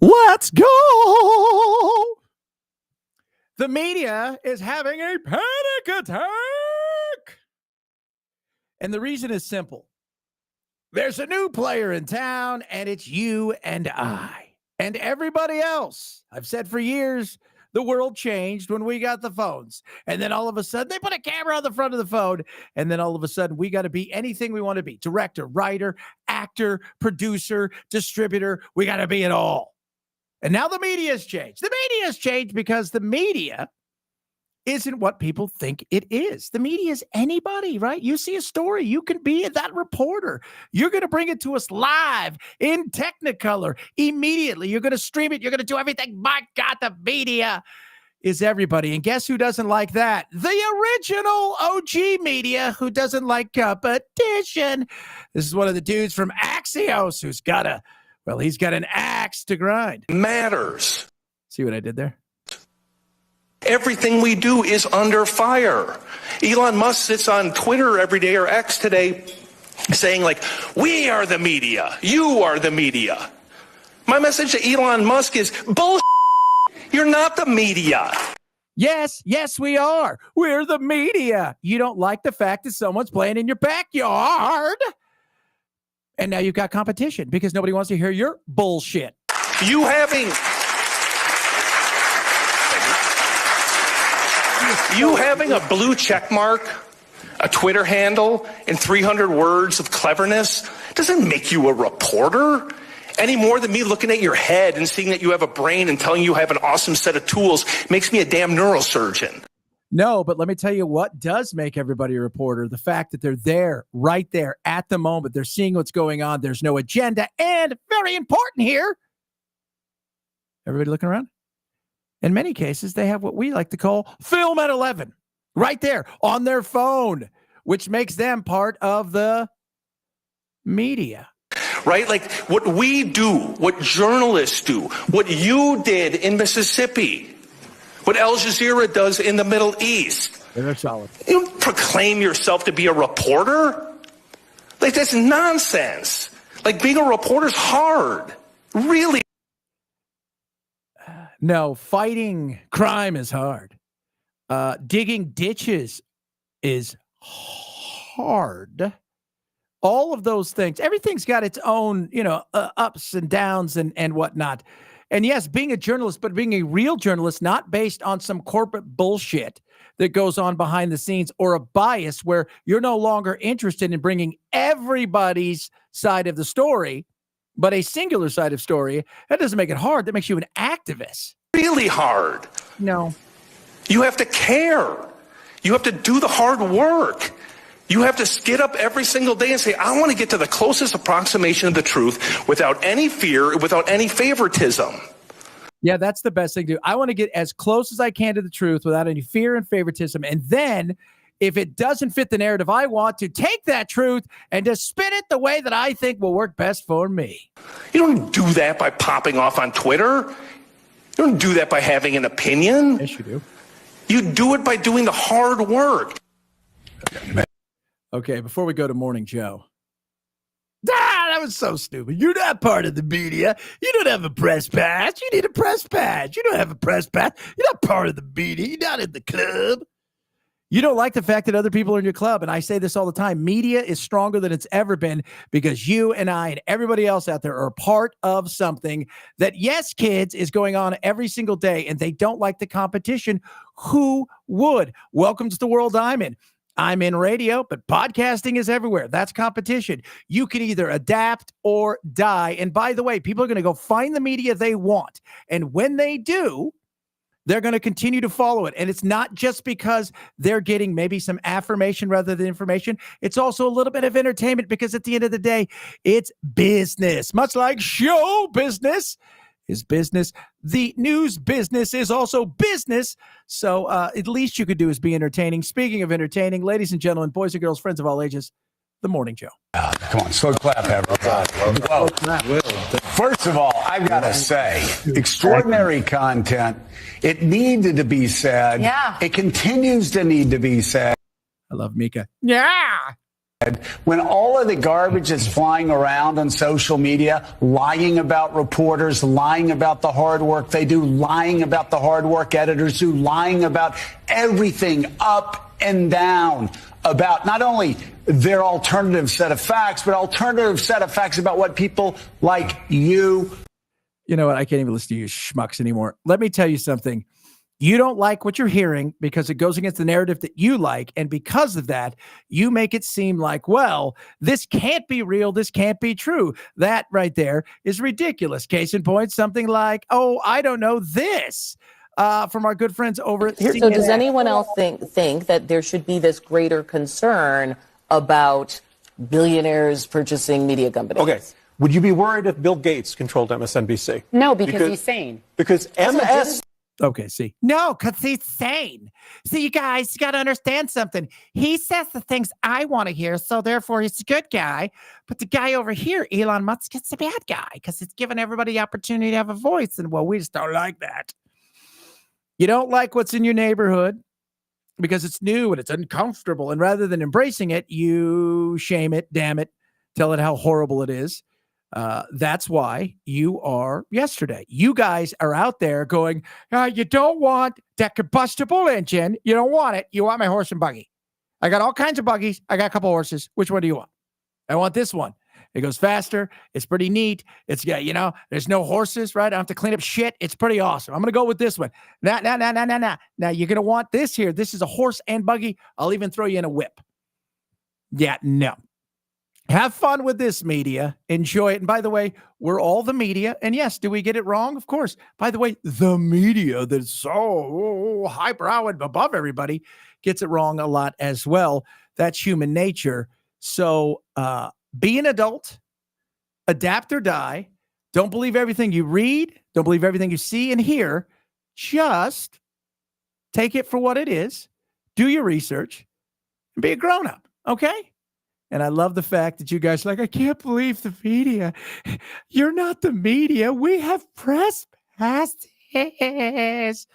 Let's go. The media is having a panic attack. And the reason is simple. There's a new player in town, and it's you and I and everybody else. I've said for years, the world changed when we got the phones. And then all of a sudden, they put a camera on the front of the phone. And then all of a sudden, we got to be anything we want to be. Director, writer, actor, producer, distributor. We got to be it all. And now the media has changed. The media has changed because the media isn't what people think it is. The media is anybody, right? You see a story, you can be that reporter. You're going to bring it to us live in Technicolor immediately. You're going to stream it. You're going to do everything. My God, the media is everybody. And guess who doesn't like that? The original OG media who doesn't like competition. This is one of the dudes from Axios who's got he's got an axe to grind. Matters. See what I did there? Everything we do is under fire. Elon Musk sits on Twitter every day or X today saying like, we are the media. You are the media. My message to Elon Musk is bullshit. You're not the media. Yes, we are. We're the media. You don't like the fact that someone's playing in your backyard. And now you've got competition because nobody wants to hear your bullshit. You having a blue check mark, a Twitter handle, and 300 words of cleverness doesn't make you a reporter any more than me looking at your head and seeing that you have a brain and telling you have an awesome set of tools makes me a damn neurosurgeon. No, but let me tell you what does make everybody a reporter. The fact that they're there, right there at the moment. They're seeing what's going on. There's no agenda. And very important here, everybody looking around? In many cases, they have what we like to call film at 11 right there on their phone, which makes them part of the media. Right? Like what we do, what journalists do, what you did in Mississippi, what Al Jazeera does in the Middle East. They're solid. You don't proclaim yourself to be a reporter. Like that's nonsense. Like being a reporter's hard. Really. No, fighting crime is hard. Digging ditches is hard. All of those things, everything's got its own, ups and downs and whatnot. And yes, being a journalist, but being a real journalist, not based on some corporate bullshit that goes on behind the scenes or a bias where you're no longer interested in bringing everybody's side of the story, but a singular side of story. That doesn't make it hard. That makes you an activist. Really hard. No. You have to care. You have to do the hard work. You have to get up every single day and say, I want to get to the closest approximation of the truth without any fear, without any favoritism. Yeah, that's the best thing to do. I want to get as close as I can to the truth without any fear and favoritism. And then if it doesn't fit the narrative, I want to take that truth and to spin it the way that I think will work best for me. You don't do that by popping off on Twitter. You don't do that by having an opinion. Yes, you do. You do it by doing the hard work. Okay, before we go to Morning Joe. That was so stupid. You're not part of the media. You don't have a press badge. You need a press badge. You don't have a press badge. You're not part of the media. You're not in the club. You don't like the fact that other people are in your club. And I say this all the time. Media is stronger than it's ever been because you and I and everybody else out there are part of something that, yes, kids, is going on every single day, and they don't like the competition. Who would? Welcome to the world I'm in. I'm in radio, but podcasting is everywhere. That's competition. You can either adapt or die. And by the way, people are going to go find the media they want. And when they do, they're going to continue to follow it. And it's not just because they're getting maybe some affirmation rather than information. It's also a little bit of entertainment because at the end of the day, it's business. Much like show business is business. The news business is also business. So at least you could do is be entertaining. Speaking of entertaining, ladies and gentlemen, boys and girls, friends of all ages, the Morning Joe. Come on, slow clap, everybody. Whoa. First of all, I've got to say, extraordinary content. It needed to be said. Yeah. It continues to need to be said. I love Mika. Yeah. When all of the garbage is flying around on social media, lying about reporters, lying about the hard work they do, lying about the hard work editors do, lying about everything up and down about not only their alternative set of facts, but alternative set of facts about what people like you. You know what? I can't even listen to you schmucks anymore. Let me tell you something. You don't like what you're hearing because it goes against the narrative that you like. And because of that, you make it seem like, well, this can't be real. This can't be true. That right there is ridiculous. Case in point, something like, oh, I don't know, this from our good friends over at CNN. So does anyone else think that there should be this greater concern about billionaires purchasing media companies? Okay. Would you be worried if Bill Gates controlled MSNBC? No, because he's sane. Because MS... Okay, see. No, because he's sane. See, you guys, you got to understand something. He says the things I want to hear, so therefore he's a good guy. But the guy over here, Elon Musk, is a bad guy because he's giving everybody the opportunity to have a voice. And, well, we just don't like that. You don't like what's in your neighborhood because it's new and it's uncomfortable. And rather than embracing it, you shame it, damn it, tell it how horrible it is. That's why you are yesterday. You guys are out there going, you don't want that combustible engine. You don't want it. You want my horse and buggy. I got all kinds of buggies. I got a couple horses. Which one do you want? I want this one. It goes faster. It's pretty neat. It's got, there's no horses, right? I don't have to clean up shit. It's pretty awesome. I'm going to go with this one. Now, you're going to want this here. This is a horse and buggy. I'll even throw you in a whip. Yeah, no. Have fun with this media. Enjoy it. And by the way, we're all the media. And yes, do we get it wrong? Of course. By the way, the media that's so highbrow and above everybody gets it wrong a lot as well. That's human nature. So be an adult, adapt or die. Don't believe everything you read. Don't believe everything you see and hear. Just take it for what it is. Do your research and be a grown-up. Okay? And I love the fact that you guys are like, I can't believe the media. You're not the media. We have press passes.